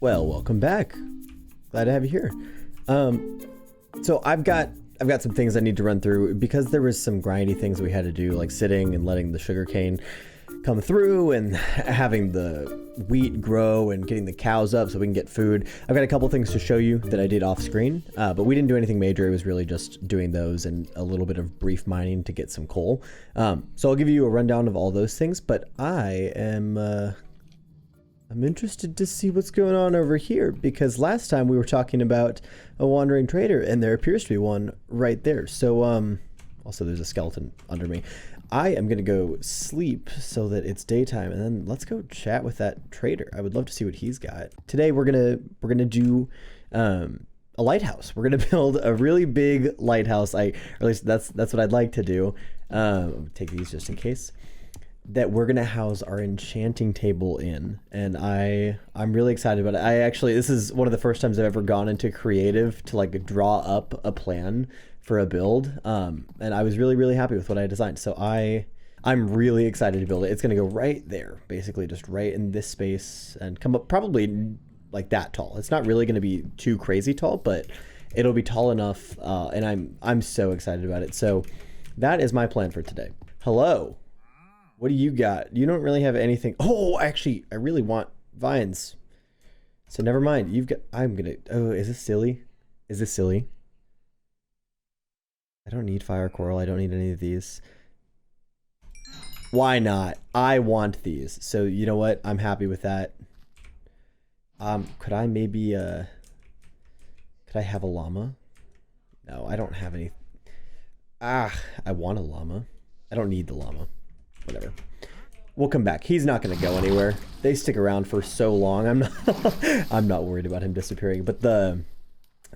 Well, welcome back. Glad to have you here. So I've got some things I need to run through because there was some grindy things we had to do, like sitting and letting the sugarcane come through and having the wheat grow and getting the cows up so we can get food. I've got a couple things to show you that I did off screen, but we didn't do anything major. It was really just doing those and a little bit of brief mining to get some coal. So I'll give you a rundown of all those things, but I'm interested to see what's going on over here because last time we were talking about a wandering trader and there appears to be one right there. So also there's a skeleton under me. I am gonna go sleep so that it's daytime and then let's go chat with that trader. I would love to see what he's got. Today we're gonna do a lighthouse. We're gonna build a really big lighthouse. Or at least that's what I'd like to do. Take these just in case. That we're gonna house our enchanting table in, and I'm really excited about it. This is one of the first times I've ever gone into creative to like draw up a plan for a build, and I was really happy with what I designed. So I'm really excited to build it. It's gonna go right there, basically just right in this space, and come up probably like that tall. It's not really gonna be too crazy tall, but it'll be tall enough, and I'm so excited about it. So that is my plan for today. Hello. What do you got? You don't really have anything. Oh, actually, I really want vines. So never mind. Oh, is this silly? Is this silly? I don't need fire coral. I don't need any of these. Why not? I want these. So you know what? I'm happy with that. Could I maybe, could I have a llama? No, I don't have any. I want a llama. I don't need the llama. Whatever. We'll come back. He's not going to go anywhere. They stick around for so long. I'm not worried about him disappearing. But the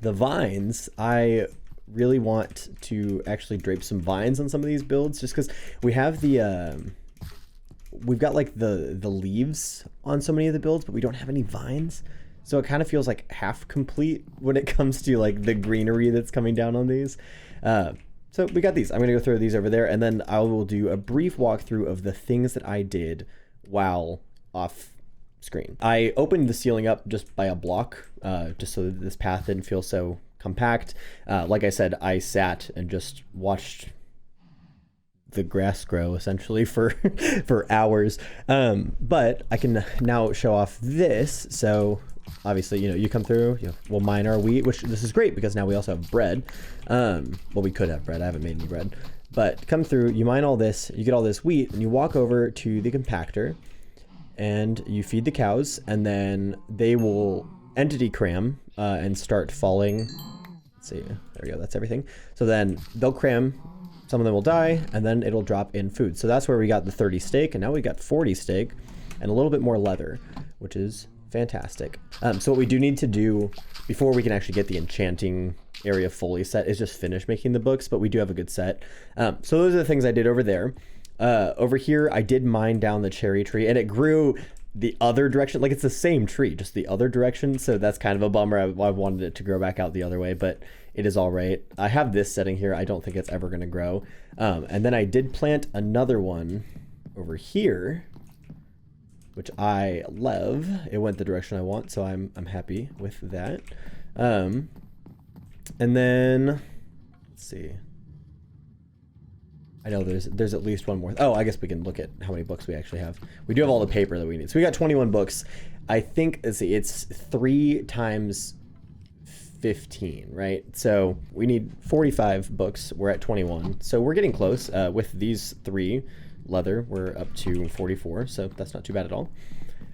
vines, I really want to actually drape some vines on some of these builds, just because we have we've got like the leaves on so many of the builds, but we don't have any vines. So it kind of feels like half complete when it comes to like the greenery that's coming down on these. So we got these. I'm going to go throw these over there, and then I will do a brief walkthrough of the things that I did while off screen. I opened the ceiling up just by a block, just so that this path didn't feel so compact. Like I said, I sat and just watched the grass grow essentially for hours. But I can now show off this. So obviously, you come through, we'll mine our wheat, which this is great because now we also have bread. Well, we could have bread. I haven't made any bread. But come through, you mine all this, you get all this wheat, and you walk over to the compactor, and you feed the cows, and then they will entity cram and start falling. Let's see, there we go, that's everything. So then they'll cram, some of them will die, and then it'll drop in food. So that's where we got the 30 steak, and now we got 40 steak, and a little bit more leather, which is fantastic. So what we do need to do before we can actually get the enchanting area fully set is just finish making the books, but we do have a good set. So those are the things I did over there. Over here, I did mine down the cherry tree, and it grew the other direction. Like, it's the same tree, just the other direction. So that's kind of a bummer. I wanted it to grow back out the other way, but it is all right. I have this setting here. I don't think it's ever going to grow. And then I did plant another one over here, which I love. It went the direction I want, so I'm happy with that. And then let's see. I know there's at least one more. Oh, I guess we can look at how many books we actually have. We do have all the paper that we need. So we got 21 books. I think, let's see, it's 3 times 15, right? So we need 45 books. We're at 21. So we're getting close. With these 3 leather, we're up to 44, so that's not too bad at all.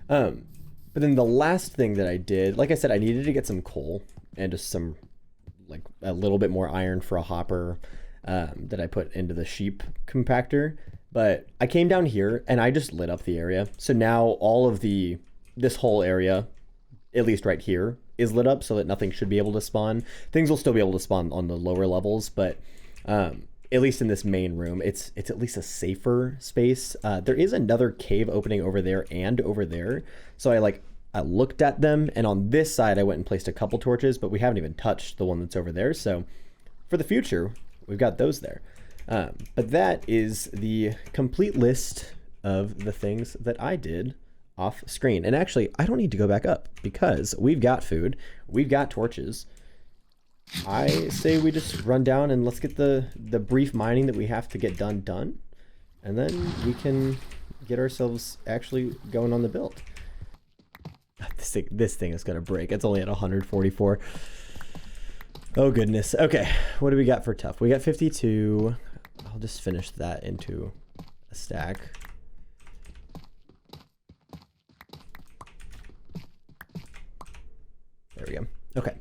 But then the last thing that I did, like I said, I needed to get some coal and just some, like a little bit more iron for a hopper that I put into the sheep compactor. But I came down here and I just lit up the area. So now all of this whole area, at least right here, is lit up so that nothing should be able to spawn. Things will still be able to spawn on the lower levels, but at least in this main room, it's at least a safer space. There is another cave opening over there and over there. So I looked at them, and on this side, I went and placed a couple torches, but we haven't even touched the one that's over there. So for the future, we've got those there. But that is the complete list of the things that I did off screen. And actually, I don't need to go back up because we've got food, we've got torches. I say we just run down and let's get the brief mining that we have to get done. And then we can get ourselves actually going on the build. This thing is gonna break. It's only at 144. Oh goodness. Okay, what do we got for tough? We got 52. I'll just finish that into a stack. There we go. Okay.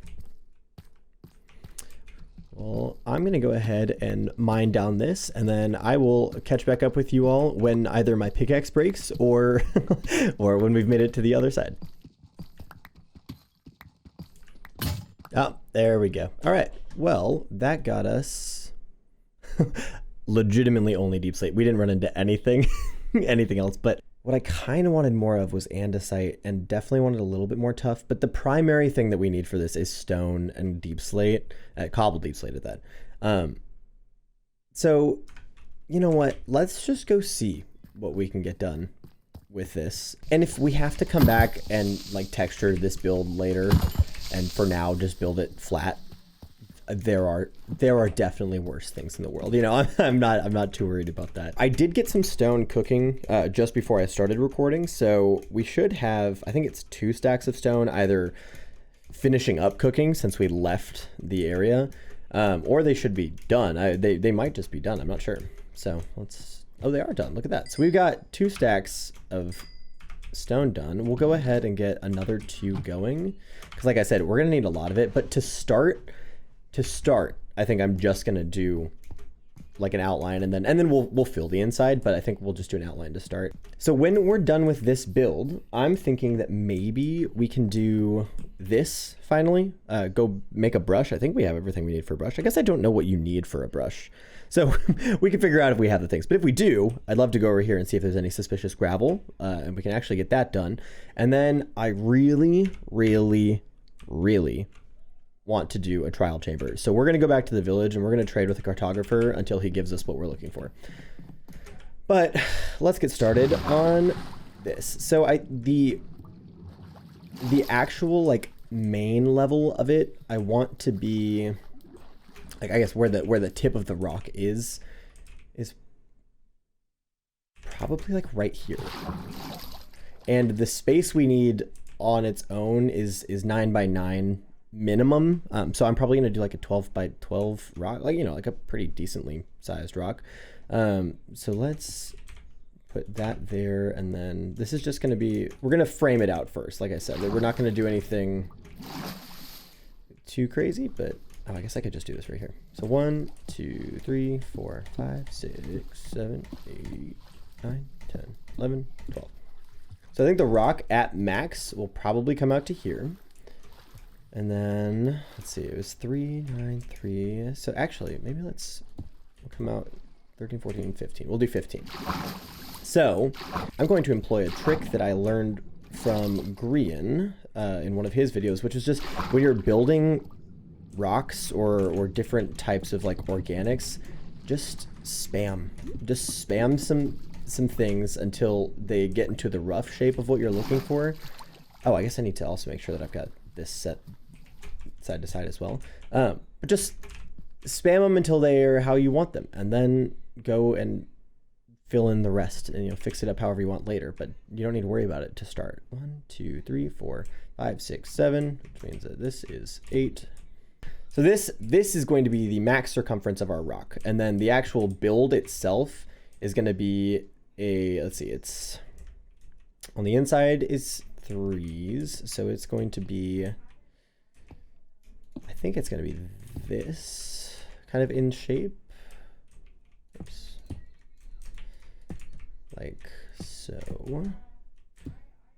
Well, I'm going to go ahead and mine down this, and then I will catch back up with you all when either my pickaxe breaks or, or when we've made it to the other side. Oh, there we go. All right. Well, that got us legitimately only deep slate. We didn't run into anything, anything else, but what I kind of wanted more of was andesite and definitely wanted a little bit more tough. But the primary thing that we need for this is stone and deep slate, cobble deep slate at that. So, you know what? Let's just go see what we can get done with this. And if we have to come back and like texture this build later, and for now just build it flat, there are definitely worse things in the world. You know, I'm not too worried about that. I did get some stone cooking just before I started recording, so we should have, I think it's 2 stacks of stone, either finishing up cooking since we left the area, or they should be done. They might just be done. I'm not sure. So let's. Oh, they are done. Look at that. So we've got 2 stacks of stone done. We'll go ahead and get another 2 going, because like I said, we're gonna need a lot of it. But to start, I think I'm just gonna do like an outline, and then we'll fill the inside, but I think we'll just do an outline to start. So when we're done with this build, I'm thinking that maybe we can do this finally. Go make a brush. I think we have everything we need for a brush. I guess I don't know what you need for a brush, so we can figure out if we have the things. But if we do, I'd love to go over here and see if there's any suspicious gravel, and we can actually get that done. And then I really want to do a trial chamber. So we're going to go back to the village and we're going to trade with the cartographer until he gives us what we're looking for. But let's get started on this. So the actual like main level of it, I want to be like, I guess where the tip of the rock is probably like right here. And the space we need on its own is 9 by 9 minimum. So I'm probably gonna do like a 12 by 12 rock, like, you know, like a pretty decently sized rock. So let's put that there, and then this is just gonna be, we're gonna frame it out first. Like I said, we're not gonna do anything too crazy, but oh, I guess I could just do this right here. So 1, 2, 3, 4, 5, 6, 7, 8, 9, 10, 11, 12. So I think the rock at max will probably come out to here. And then, let's see, it was 3, 9, 3. So actually, maybe we'll come out 13, 14, 15. We'll do 15. So I'm going to employ a trick that I learned from Grian in one of his videos, which is just when you're building rocks or different types of like organics, just spam some things until they get into the rough shape of what you're looking for. Oh, I guess I need to also make sure that I've got this set side to side as well. But just spam them until they are how you want them, and then go and fill in the rest, and, you know, fix it up however you want later. But you don't need to worry about it to start. 1, 2, 3, 4, 5, 6, 7, which means that this is 8. So this is going to be the max circumference of our rock, and then the actual build itself is going to be a, let's see, it's on the inside is 3s, so it's going to be, I think it's going to be this kind of in shape. Oops. Like so.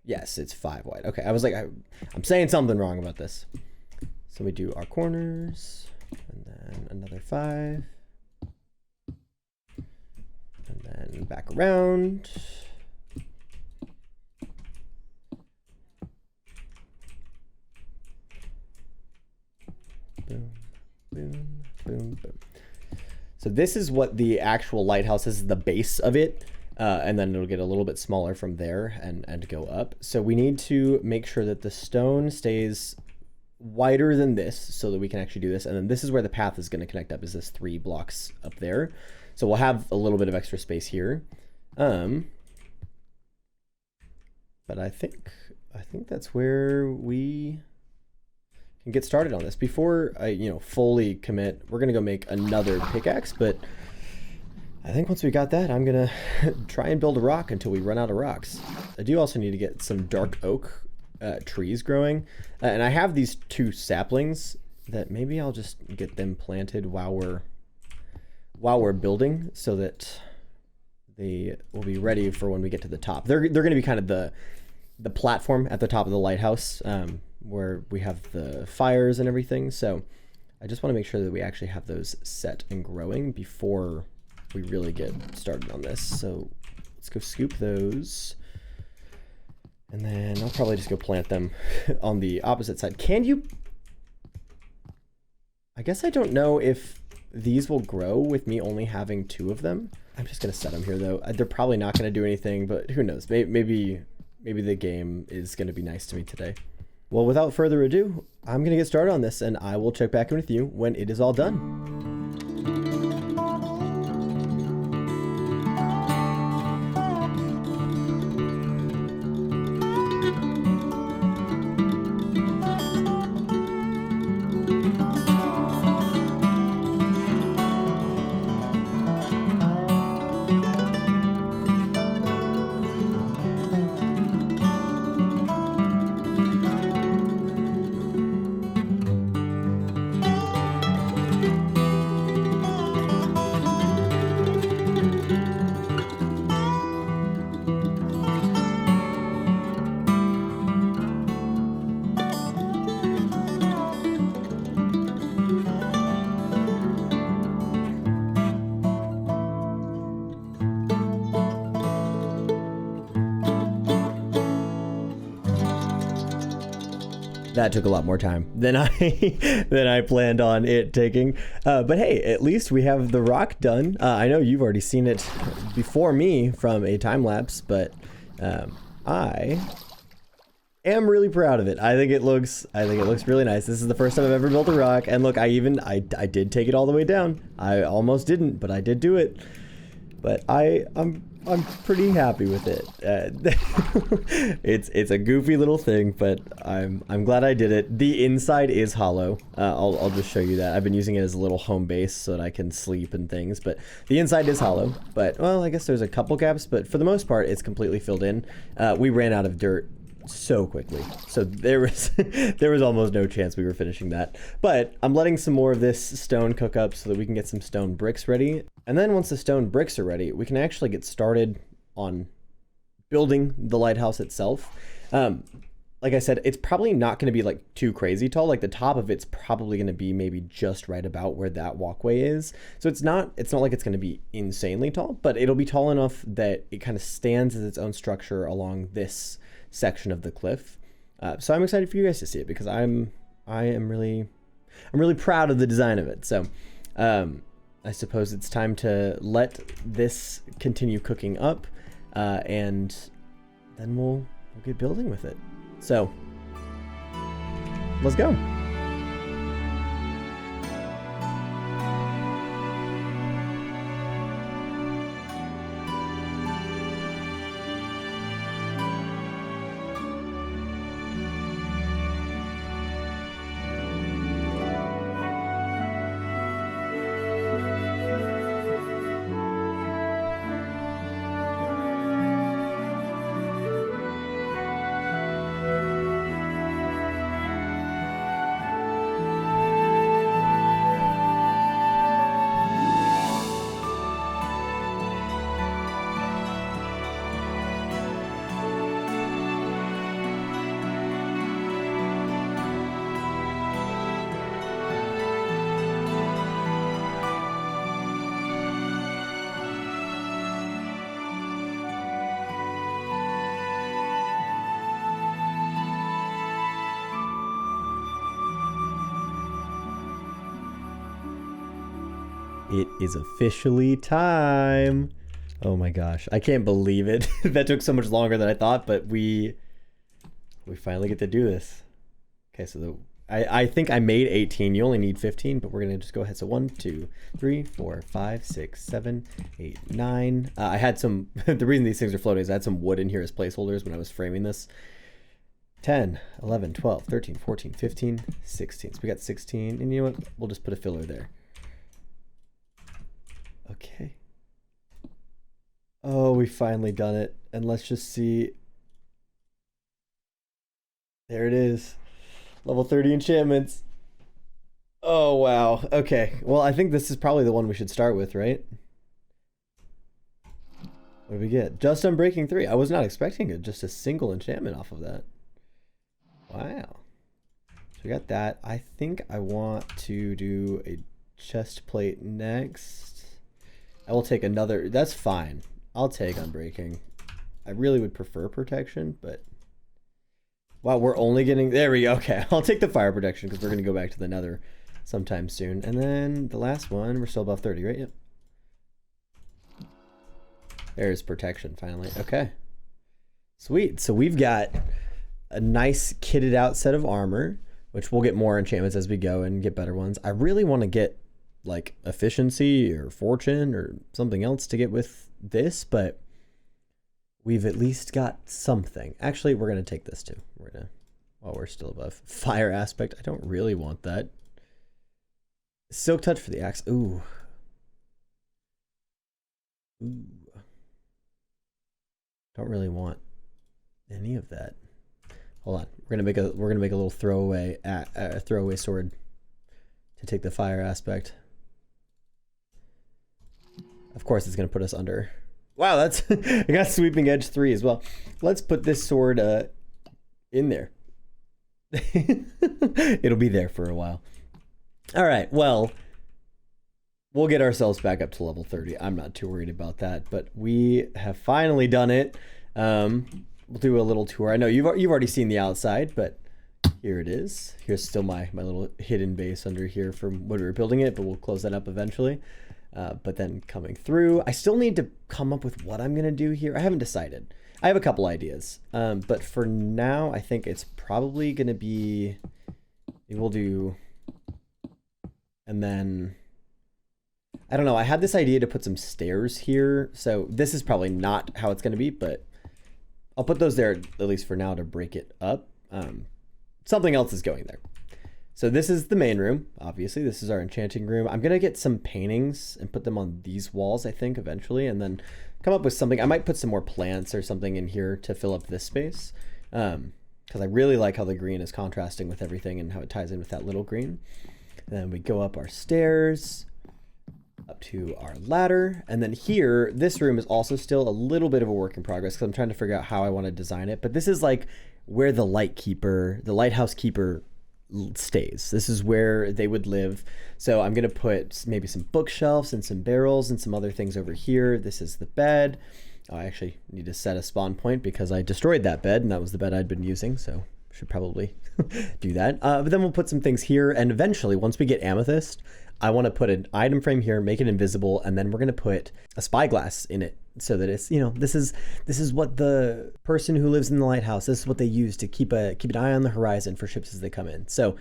Yes, it's 5 wide. Okay, I was like, I'm saying something wrong about this. So we do our corners, and then another 5, and then back around. Boom, boom, boom, boom. So this is what the actual lighthouse is, the base of it. and then it'll get a little bit smaller from there and go up. So we need to make sure that the stone stays wider than this so that we can actually do this. And then this is where the path is going to connect up, is this 3 blocks up there. So we'll have a little bit of extra space here. But I think that's where we can get started on this. Before I, fully commit, we're gonna go make another pickaxe, but I think once we got that, I'm gonna try and build a rock until we run out of rocks. I do also need to get some dark oak trees growing, and I have these 2 saplings that maybe I'll just get them planted while we're building, so that they will be ready for when we get to the top. They're gonna be kind of the platform at the top of the lighthouse, where we have the fires and everything. So I just want to make sure that we actually have those set and growing before we really get started on this. So let's go scoop those. And then I'll probably just go plant them on the opposite side. Can you... I guess I don't know if these will grow with me only having 2 of them. I'm just going to set them here, though. They're probably not going to do anything, but who knows? Maybe the game is going to be nice to me today. Well, without further ado, I'm going to get started on this, and I will check back in with you when it is all done. That took a lot more time than I planned on it taking. But hey, at least we have the rock done. I know you've already seen it before me from a time lapse, but I am really proud of it. I think it looks really nice. This is the first time I've ever built a rock, and look, I did take it all the way down. I almost didn't, but I did do it. But I'm pretty happy with it. It's a goofy little thing, but I'm glad I did it. The inside is hollow. I'll just show you that. I've been using it as a little home base so that I can sleep and things, but the inside is hollow. But, well, I guess there's a couple gaps, but for the most part, it's completely filled in. We ran out of dirt so quickly, so there was almost no chance we were finishing that. But I'm letting some more of this stone cook up so that we can get some stone bricks ready, and then once the stone bricks are ready, we can actually get started on building the lighthouse itself. Like I said, it's probably not going to be like too crazy tall. Like the top of it's probably going to be maybe just right about where that walkway is. So it's not like it's going to be insanely tall, but it'll be tall enough that it kind of stands as its own structure along this section of the cliff. So I'm excited for you guys to see it, because I'm really proud of the design of it. So I suppose it's time to let this continue cooking up, and then we'll get building with it. So let's go. It is officially time. Oh my gosh, I can't believe it. That took so much longer than I thought, but we finally get to do this. Okay, so I think I made 18. You only need 15, but we're gonna just go ahead. So 1, 2, 3, 4, 5, 6, 7, 8, 9. I had some, the reason these things are floating is I had some wood in here as placeholders when I was framing this. 10, 11, 12, 13, 14, 15, 16. So we got 16, and you know what? We'll just put a filler there. Okay. Oh, we finally done it. And let's just see. There it is. Level 30 enchantments. Oh, wow. Okay. Well, I think this is probably the one we should start with, right? What do we get? Just Unbreaking 3. I was not expecting it. Just a single enchantment off of that. Wow. So we got that. I think I want to do a chest plate next. I will take another. That's fine. I'll take Unbreaking. I really would prefer protection, but... Wow, we're only getting... There we go. Okay, I'll take the fire protection because we're going to go back to the nether sometime soon. And then the last one, we're still above 30, right? Yep. There's protection, finally. Okay. Sweet. So we've got a nice kitted out set of armor, which we'll get more enchantments as we go and get better ones. I really want to get, like, efficiency or fortune or something else to get with this, but... we've at least got something. Actually, we're going to take this too. We're going to, while we're still above. Fire aspect. I don't really want that. Silk touch for the axe. Ooh. Ooh. Don't really want any of that. Hold on. We're going to make a little throwaway sword to take the fire aspect. Of course, it's going to put us under. Wow, that's I got sweeping edge 3 as well. Let's put this sword in there. It'll be there for a while. All right, well, we'll get ourselves back up to level 30. I'm not too worried about that, but we have finally done it. We'll do a little tour. I know you've already seen the outside, but here it is. Here's still my little hidden base under here from when we were building it, but we'll close that up eventually. But then coming through, I still need to come up with what I'm going to do here. I haven't decided. I have a couple ideas. But for now, I think it's probably going to be, we'll do, and then, I don't know. I had this idea to put some stairs here. So this is probably not how it's going to be, but I'll put those there at least for now to break it up. Something else is going there. So this is the main room, obviously. This is our enchanting room. I'm going to get some paintings and put them on these walls, I think, eventually, and then come up with something. I might put some more plants or something in here to fill up this space, because I really like how the green is contrasting with everything and how it ties in with that little green. And then we go up our stairs, up to our ladder, and then here, this room is also still a little bit of a work in progress because I'm trying to figure out how I want to design it. But this is like where the lighthouse keeper stays. This is where they would live. So I'm going to put maybe some bookshelves and some barrels and some other things over here. This is the bed. Oh, I actually need to set a spawn point because I destroyed that bed and that was the bed I'd been using. So should probably do that. But then we'll put some things here. And eventually, once we get amethyst, I want to put an item frame here, make it invisible. And then we're going to put a spyglass in it so that it's, this is what the person who lives in the lighthouse, this is what they use to keep an eye on the horizon for ships as they come in. So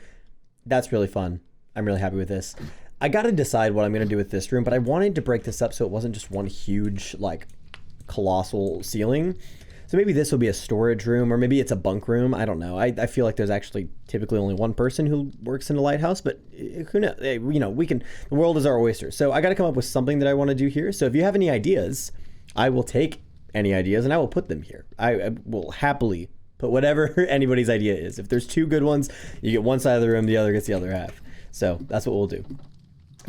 that's really fun. I'm really happy with this. I got to decide what I'm going to do with this room, but I wanted to break this up so it wasn't just one huge, like, colossal ceiling. So maybe this will be a storage room, or maybe it's a bunk room. I don't know. I feel like there's actually typically only one person who works in a lighthouse, but who knows? The world is our oyster. So I got to come up with something that I want to do here. So if you have any ideas, I will take any ideas and I will put them here. I will happily put whatever anybody's idea is. If there's two good ones, you get one side of the room, the other gets the other half. So that's what we'll do.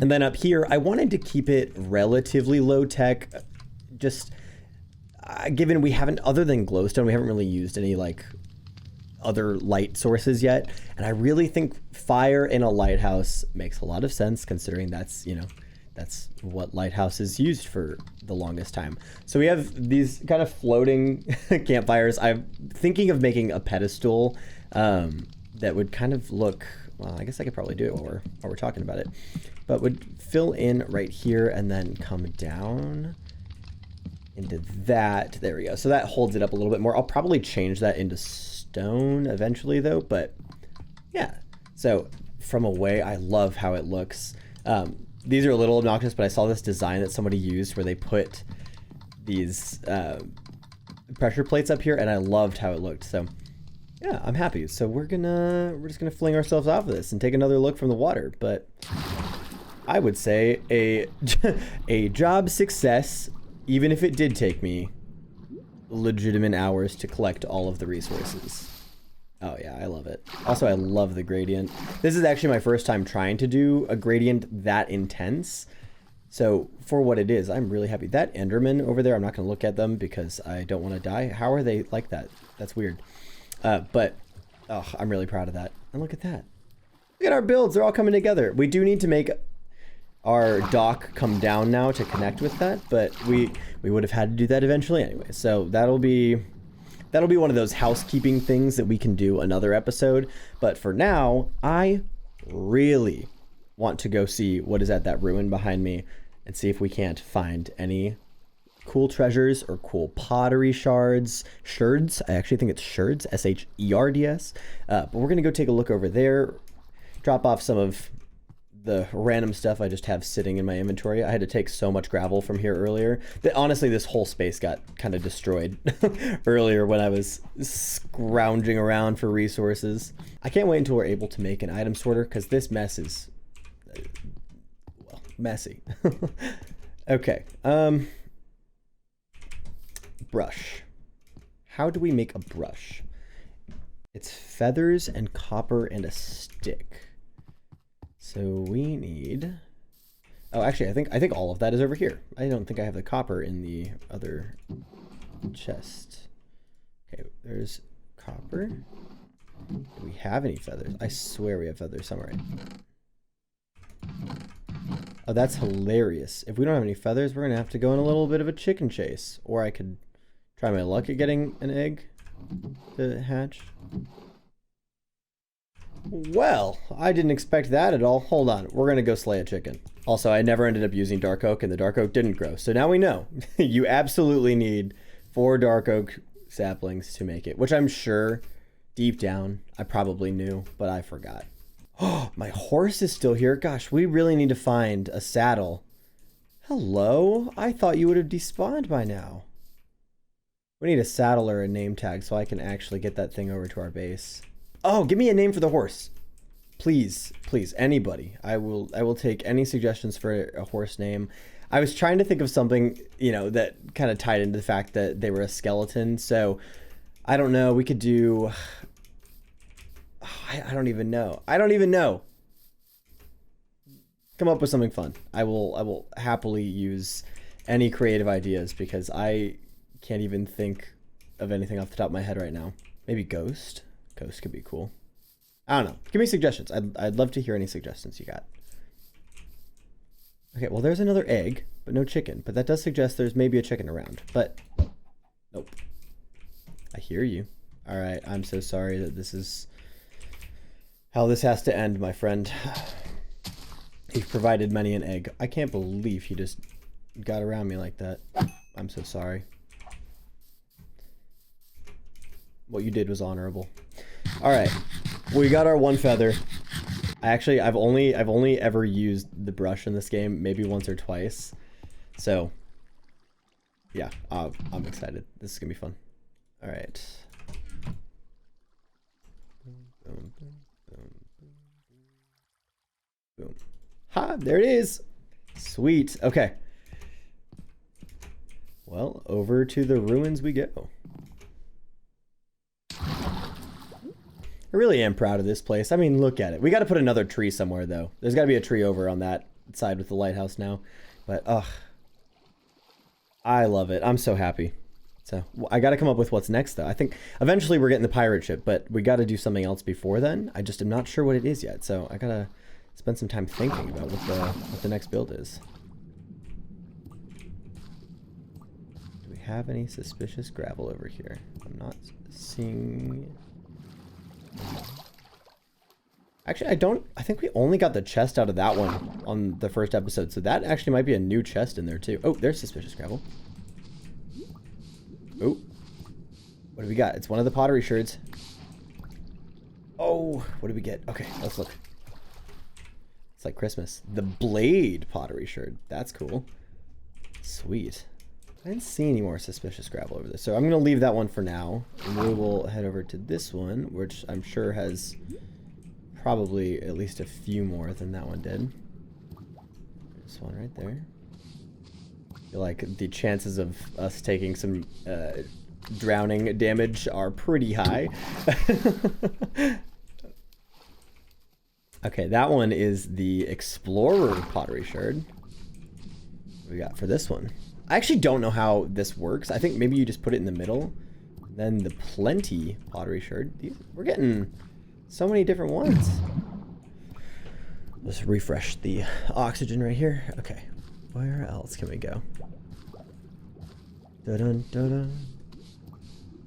And then up here, I wanted to keep it relatively low tech, just given we haven't, other than glowstone, we haven't really used any like other light sources yet. And I really think fire in a lighthouse makes a lot of sense, considering that's, that's what lighthouse is used for the longest time. So we have these kind of floating campfires. I'm thinking of making a pedestal that would kind of look, well, I guess I could probably do it while we're talking about it, but would fill in right here and then come down into that. There we go. So that holds it up a little bit more. I'll probably change that into stone eventually though, but yeah. So from away, I love how it looks. These are a little obnoxious, but I saw this design that somebody used where they put these pressure plates up here, and I loved how it looked. So yeah, I'm happy. So we're just gonna fling ourselves off of this and take another look from the water. But I would say a job success, even if it did take me legitimate hours to collect all of the resources. Oh yeah, I love it. Also, I love the gradient. This is actually my first time trying to do a gradient that intense. So for what it is, I'm really happy. That Enderman over there, I'm not gonna look at them because I don't want to die. How are they like that? That's weird. But oh, I'm really proud of that. And look at that. Look at our builds, they're all coming together. We do need to make our dock come down now to connect with that, but we would have had to do that eventually anyway. So that'll be one of those housekeeping things that we can do another episode. But for now, I really want to go see what is at that ruin behind me and see if we can't find any cool treasures or cool pottery shards. I actually think it's sherds, S-H-E-R-D-S. But we're gonna go take a look over there, drop off some of the random stuff I just have sitting in my inventory. I had to take so much gravel from here earlier that honestly this whole space got kind of destroyed earlier when I was scrounging around for resources. I can't wait until we're able to make an item sorter because this mess is well, messy. Okay, brush. How do we make a brush? It's feathers and copper and a stick. So we need, oh, actually, I think all of that is over here. I don't think I have the copper in the other chest. Okay, there's copper. Do we have any feathers? I swear we have feathers somewhere. Oh, that's hilarious. If we don't have any feathers, we're gonna have to go on a little bit of a chicken chase. Or I could try my luck at getting an egg to hatch. Well, I didn't expect that at all. Hold on, we're gonna go slay a chicken. Also, I never ended up using dark oak and the dark oak didn't grow. So now we know you absolutely need 4 dark oak saplings to make it, which I'm sure deep down I probably knew, but I forgot. Oh, my horse is still here. Gosh, we really need to find a saddle. Hello, I thought you would have despawned by now. We need a saddle or a name tag so I can actually get that thing over to our base. Oh, give me a name for the horse. Please, please, anybody. I will take any suggestions for a horse name. I was trying to think of something, you know, that kind of tied into the fact that they were a skeleton. So, I don't know. We could do... I don't even know. I don't even know. Come up with something fun. I will happily use any creative ideas because I can't even think of anything off the top of my head right now. Maybe ghost? Ghost could be cool. I don't know. Give me suggestions. I'd love to hear any suggestions you got. Okay, well there's another egg, but no chicken. But that does suggest there's maybe a chicken around. But, nope. I hear you. Alright, I'm so sorry that this is how this has to end, my friend. You've provided many an egg. I can't believe he just got around me like that. I'm so sorry. What you did was honorable. All right, we got our 1 feather. I've only ever used the brush in this game, maybe once or twice. So, yeah, I'm excited. This is gonna be fun. All right. Boom, boom, boom, boom. Ha! There it is. Sweet. Okay. Well, over to the ruins we go. I really am proud of this place. I mean, look at it. We got to put another tree somewhere, though. There's got to be a tree over on that side with the lighthouse now. But, ugh. I love it. I'm so happy. So, I got to come up with what's next, though. I think eventually we're getting the pirate ship, but we got to do something else before then. I just am not sure what it is yet. So, I got to spend some time thinking about what the next build is. Do we have any suspicious gravel over here? I'm not seeing... Actually, I think we only got the chest out of that one on the first episode, so that actually might be a new chest in there too. Oh, there's suspicious gravel. Oh, what do we got? It's one of the pottery shards. Oh, what did we get? Okay, let's look. It's like Christmas. The blade pottery shard. That's cool. Sweet. I didn't see any more suspicious gravel over there. So I'm going to leave that one for now. And we will head over to this one, which I'm sure has probably at least a few more than that one did. This one right there. I feel like the chances of us taking some drowning damage are pretty high. Okay, that one is the Explorer pottery shard. What do we got for this one? I actually don't know how this works. I think maybe you just put it in the middle. Then the Plenty pottery shard. We're getting so many different ones. Let's refresh the oxygen right here. Okay, where else can we go? Dun, dun, dun.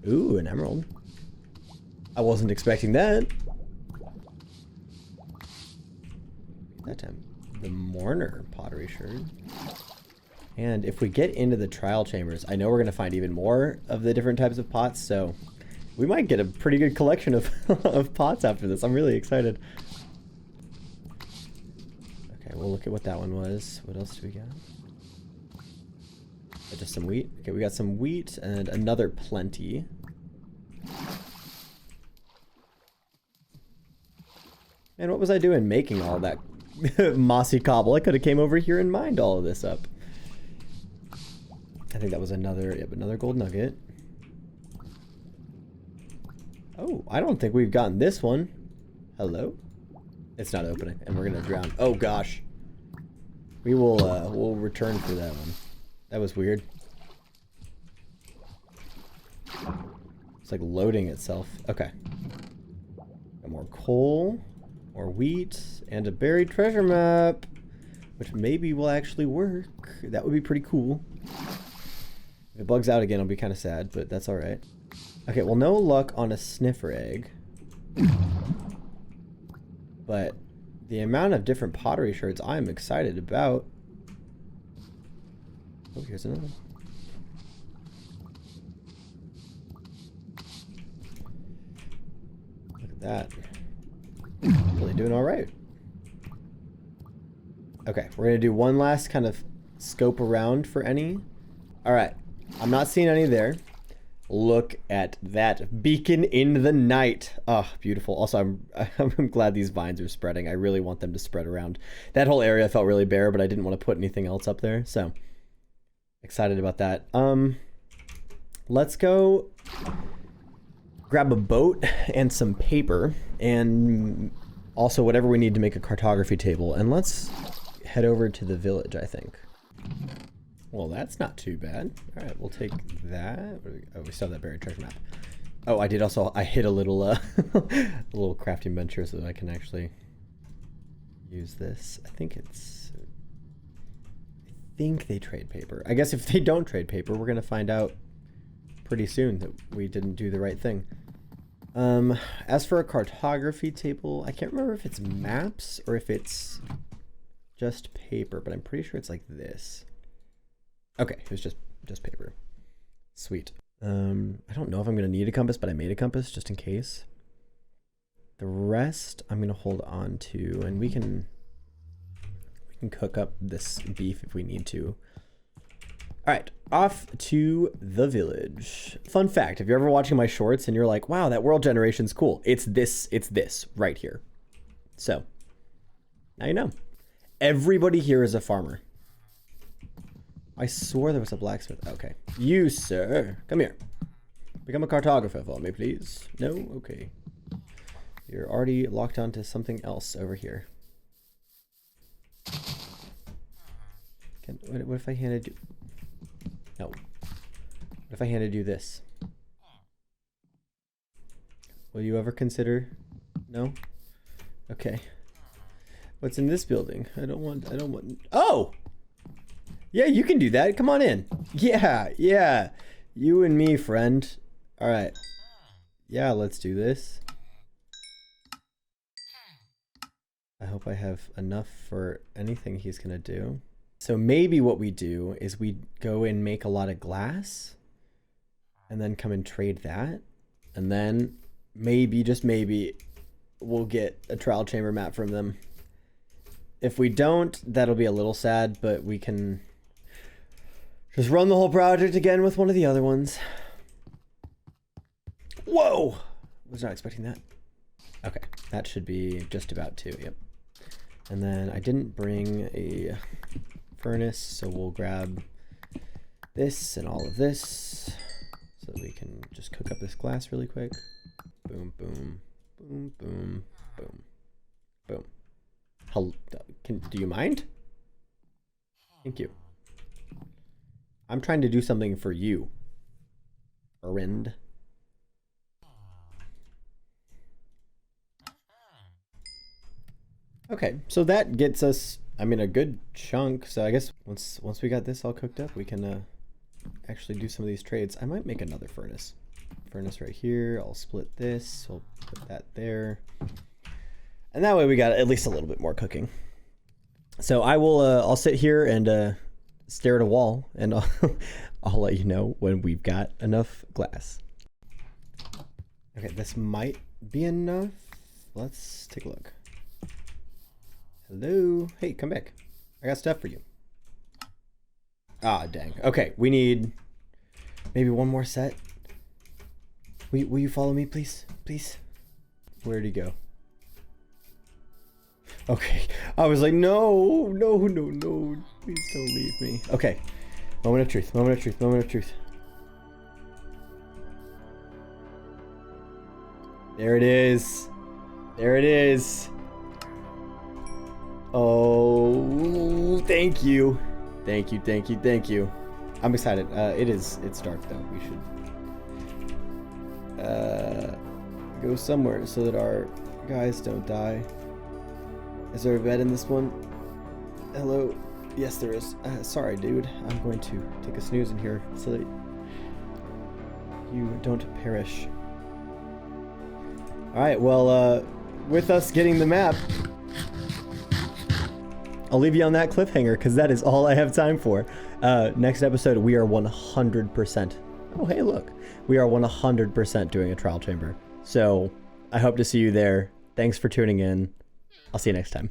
Ooh, an emerald. I wasn't expecting that. That time, the Mourner pottery shard. And if we get into the trial chambers, I know we're going to find even more of the different types of pots, so we might get a pretty good collection of, of pots after this. I'm really excited. Okay, we'll look at what that one was. What else do we got? Just some wheat. Okay, we got some wheat and another Plenty. And what was I doing making all that mossy cobble? I could have came over here and mined all of this up. I think that was another, yep, another gold nugget. Oh, I don't think we've gotten this one. Hello? It's not opening, and we're gonna drown. Oh gosh. We will, we'll return for that one. That was weird. It's like loading itself. Okay. Got more coal. More wheat, and a buried treasure map, which maybe will actually work. That would be pretty cool. If it bugs out again, I'll be kind of sad, but that's all right. Okay, well, no luck on a sniffer egg. But the amount of different pottery shards I'm excited about. Oh, here's another one. Look at that. Really doing all right. Okay, we're gonna do one last kind of scope around for any. All right, I'm not seeing any there. Look at that beacon in the night. Oh, beautiful. Also, I'm glad these vines are spreading. I really want them to spread around. That whole area felt really bare, but I didn't want to put anything else up there, so excited about that. Let's go grab a boat and some paper and also whatever we need to make a cartography table, and let's head over to the village, I think. Well, that's not too bad. All right, we'll take that. Oh, we still have that buried treasure map. Oh, I did also, I hit a little a little crafting bench here so that I can actually use this. I think they trade paper. I guess if they don't trade paper, we're gonna find out pretty soon that we didn't do the right thing. As for a cartography table, I can't remember if it's maps or if it's just paper, but I'm pretty sure it's like this. Okay, it was just paper. Sweet. I don't know if I'm gonna need a compass, but I made a compass just in case. The rest I'm gonna hold on to, and we can cook up this beef if we need to. All right, off to the village. Fun fact, if you're ever watching my shorts and you're like, wow, that world generation's cool, it's this right here. So, now you know. Everybody here is a farmer. I swore there was a blacksmith. Okay. You, sir, come here. Become a cartographer for me, please. No? Okay. You're already locked onto something else over here. What if I handed you... No. What if I handed you this? Will you ever consider? No? Okay. What's in this building? I don't want... Oh! Yeah, you can do that. Come on in. Yeah. You and me, friend. All right. Yeah, let's do this. I hope I have enough for anything he's gonna do. So maybe what we do is we go and make a lot of glass. and then come and trade that. And then maybe, just maybe, we'll get a trial chamber map from them. If we don't, that'll be a little sad, but we can just run the whole project again with one of the other ones. Whoa! Was not expecting that. Okay, that should be just about 2, yep. And then I didn't bring a furnace, so we'll grab this and all of this so that we can just cook up this glass really quick. Boom, boom, boom, boom, boom, boom. Do you mind? Thank you. I'm trying to do something for you, Erfaren. Okay, so that gets us, I mean, a good chunk. So I guess once we got this all cooked up, we can actually do some of these trades. I might make another furnace. Furnace right here. I'll split this. We'll put that there. And that way we got at least a little bit more cooking. So I will, I'll sit here and stare at a wall, and I'll let you know when we've got enough glass. Okay, this might be enough. Let's take a look. Hello. Hey, come back. I got stuff for you. Ah, dang. Okay, we need maybe one more set. Will you follow me, please? Please? Where'd he go? Okay. I was like, no, no, no, no. Please don't leave me. Okay. Moment of truth. Moment of truth. Moment of truth. There it is. There it is. Oh, thank you. Thank you, thank you, thank you. I'm excited. It's dark though. We should go somewhere so that our guys don't die. Is there a bed in this one? Hello? Yes, there is. Sorry, dude. I'm going to take a snooze in here so that you don't perish. Alright, well, with us getting the map, I'll leave you on that cliffhanger because that is all I have time for. Next episode, we are 100%. Oh, hey, look. We are 100% doing a trial chamber. So I hope to see you there. Thanks for tuning in. I'll see you next time.